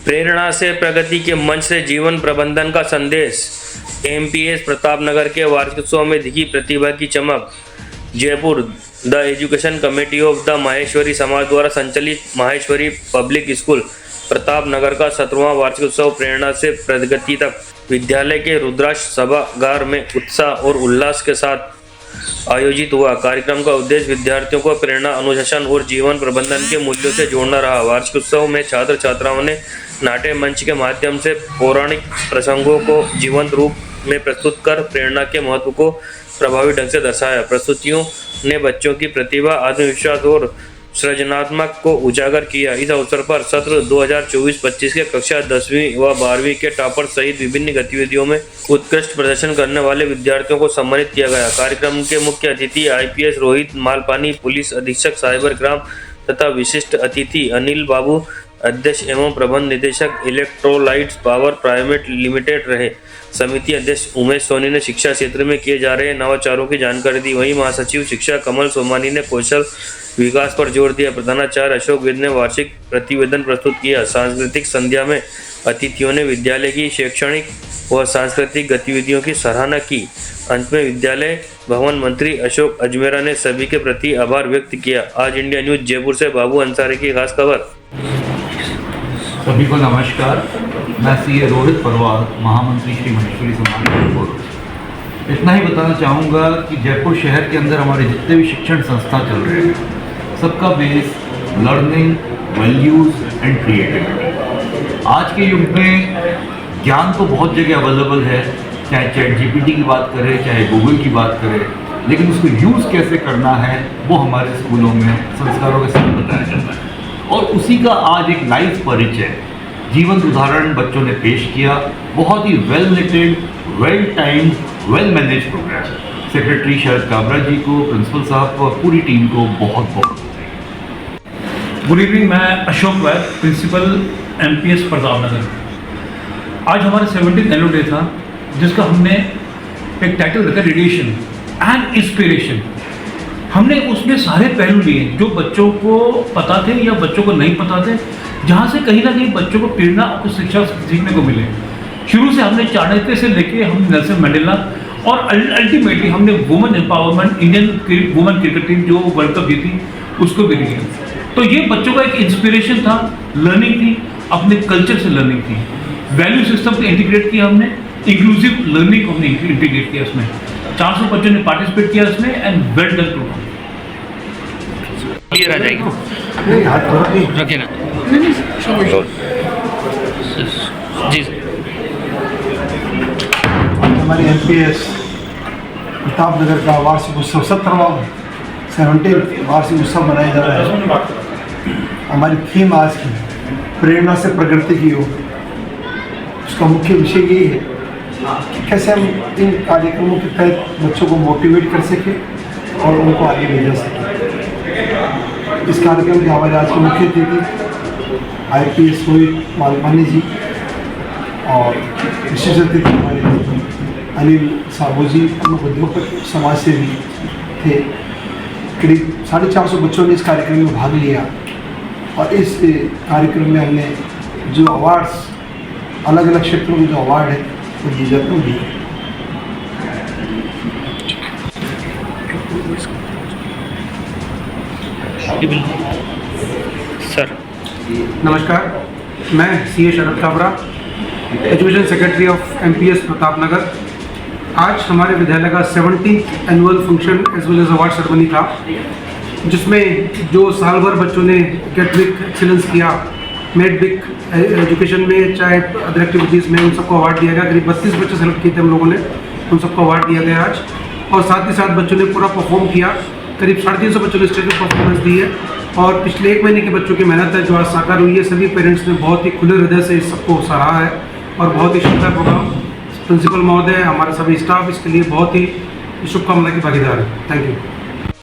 प्रेरणा से प्रगति के मंच से जीवन प्रबंधन का संदेश। एमपीएस प्रतापनगर के वार्षिकोत्सव में दिखी प्रतिभा की चमक। Jaipur the education committee of the Maheshwari समाज द्वारा संचालित माहेश्वरी पब्लिक स्कूल प्रतापनगर का 17वां वार्षिकोत्सव प्रेरणा से प्रगति तक विद्यालय के रुद्राक्ष सभागार में उत्साह और उल्लास के साथ आयोजित हुआ। कार्यक्रम का उद्देश्य विद्यार्थियों को प्रेरणा, अनुशासन और जीवन प्रबंधन के मूल्यों से जोड़ना रहा। वार्षिकोत्सव में छात्र छात्राओं ने नाट्य मंच के माध्यम से पौराणिक प्रसंगों को जीवंत रूप में प्रस्तुत कर प्रेरणा के महत्व को प्रभावी ढंग से दर्शाया। प्रस्तुतियों ने बच्चों की प्रतिभा, आत्मविश्वास और सृजनात्मक को उजागर किया। इस अवसर पर सत्र 2024-25 के कक्षा 10वीं व 12वीं के टॉपर सहित विभिन्न गतिविधियों में उत्कृष्ट प्रदर्शन करने वाले विद्यार्थियों को सम्मानित किया गया। कार्यक्रम के मुख्य अतिथि आईपीएस रोहित मालपानी, पुलिस अधीक्षक साइबर क्राइम तथा विशिष्ट अतिथि अनिल बाबू, अध्यक्ष एवं प्रबंध निदेशक इलेक्ट्रोलाइट्स पावर प्राइवेट लिमिटेड रहे। समिति अध्यक्ष उमेश सोनी ने शिक्षा क्षेत्र में किए जा रहे नवाचारों की जानकारी दी। वहीं महासचिव शिक्षा कमल सोमानी ने कौशल विकास पर जोर दिया। प्रधानाचार्य अशोक वेद ने वार्षिक प्रतिवेदन प्रस्तुत किया। सांस्कृतिक संध्या में अतिथियों ने विद्यालय की शैक्षणिक व सांस्कृतिक गतिविधियों की सराहना की। अंत में विद्यालय भवन मंत्री अशोक अजमेरा ने सभी के प्रति आभार व्यक्त किया। आज इंडिया न्यूज जयपुर से बाबू अंसारी की खास खबर। सभी को नमस्कार। मैं सीए रोहित परवार, महामंत्री श्री माहेश्वरी समाज जयपुर। इतना ही बताना चाहूँगा कि जयपुर शहर के अंदर हमारे जितने भी शिक्षण संस्था चल रहे हैं, सबका base learning, values and creativity. आज के युग में ज्ञान तो बहुत जगह अवेलेबल है, चाहे चैट जीपीटी की बात करें, चाहे गूगल की बात करें, लेकिन उसको यूज़ कैसे करना है वो हमारे स्कूलों में संस्कारों के साथ बताया जाता है। और उसी का आज एक लाइव परिचय, जीवंत उदाहरण बच्चों ने पेश किया। बहुत ही well lighted, well timed, well manage program. Secretary Sharad Kabra ji को, प्रिंसिपल साहब को और पूरी टीम को बहुत बहुत गुड इवनिंग। मैं अशोक वैद, प्रिंसिपल एमपीएस प्रतापनगर। आज हमारा 70th एनुअल डे था, जिसका हमने एक टाइटल रखा रेडिएशन एंड इंस्पिरेशन। हमने उसमें सारे पहलू लिए जो बच्चों को पता थे या बच्चों को नहीं पता थे, जहाँ से कहीं ना कहीं बच्चों को प्रेरणा और कुछ शिक्षा सीखने को मिले। शुरू से हमने चाणक्य से लेके हम नेल्सन मंडेला और अल्टीमेटली हमने women empowerment, Indian women cricket team जो वर्ल्ड कप जीती, उसको भी लिया। तो ये बच्चों का एक इंस्पिरेशन था, लर्निंग थी, अपने कल्चर से लर्निंग थी। वैल्यू सिस्टम को इंटीग्रेट किया हमने, इंक्लूसिव लर्निंग को हमने इंटीग्रेट किया। इसमें 400 बच्चों ने पार्टिसिपेट किया इसमें and well done program. Clear आ जाएगी, रखिए ना जी। हमारी एमपीएस प्रतापनगर का वार्षिक उत्सव 17वां वार्षिक उत्सव मनाया जा रहा है। हमारी थीम आज की प्रेरणा से प्रगति की ओर। उसका मुख्य विषय यही है कि कैसे हम इन कार्यक्रमों के तहत बच्चों को मोटिवेट कर सकें और उनको आगे ले जा सकें। इस कार्यक्रम के हमारे आज के मुख्य अतिथि आईपीएस रोहित मालपानी जी और विशेष अतिथि हमारे अनिल साबू जी, उद्योगपति समाज से भी थे। करीब 450 बच्चों ने इस कार्यक्रम में भाग लिया और इस कार्यक्रम में हमने जो अवार्ड्स, अलग अलग क्षेत्रों में जो अवार्ड है वो दिए जाते हैं। सर नमस्कार, मैं CA Sharad Kabra, education secretary of MPS Pratapnagar. आज हमारे विद्यालय का 70th annual function as well as award ceremony था, जिसमें जो साल भर बच्चों ने एकेडमिक एक्सीलेंस किया, मेड बिग एजुकेशन में, चाहे अदर एक्टिविटीज़ में, उन सबको अवार्ड दिया गया। करीब 32 बच्चे सेलेक्ट किए थे हम लोगों ने, उन सबको अवार्ड दिया गया आज। और साथ ही साथ बच्चों ने पूरा परफॉर्म किया। करीब 350 बच्चों ने स्टेज पर परफॉर्मेंस दी है और पिछले 1 महीने के बच्चों की मेहनत है जो आज साकार हुई है। सभी पेरेंट्स ने बहुत ही खुले हृदय से इस सबको सराहा है और बहुत ही शानदार प्रोग्राम। प्रिंसिपल महोदय, हमारे सभी स्टाफ इसके लिए बहुत ही शुभकामना की भागीदार है। Thank you.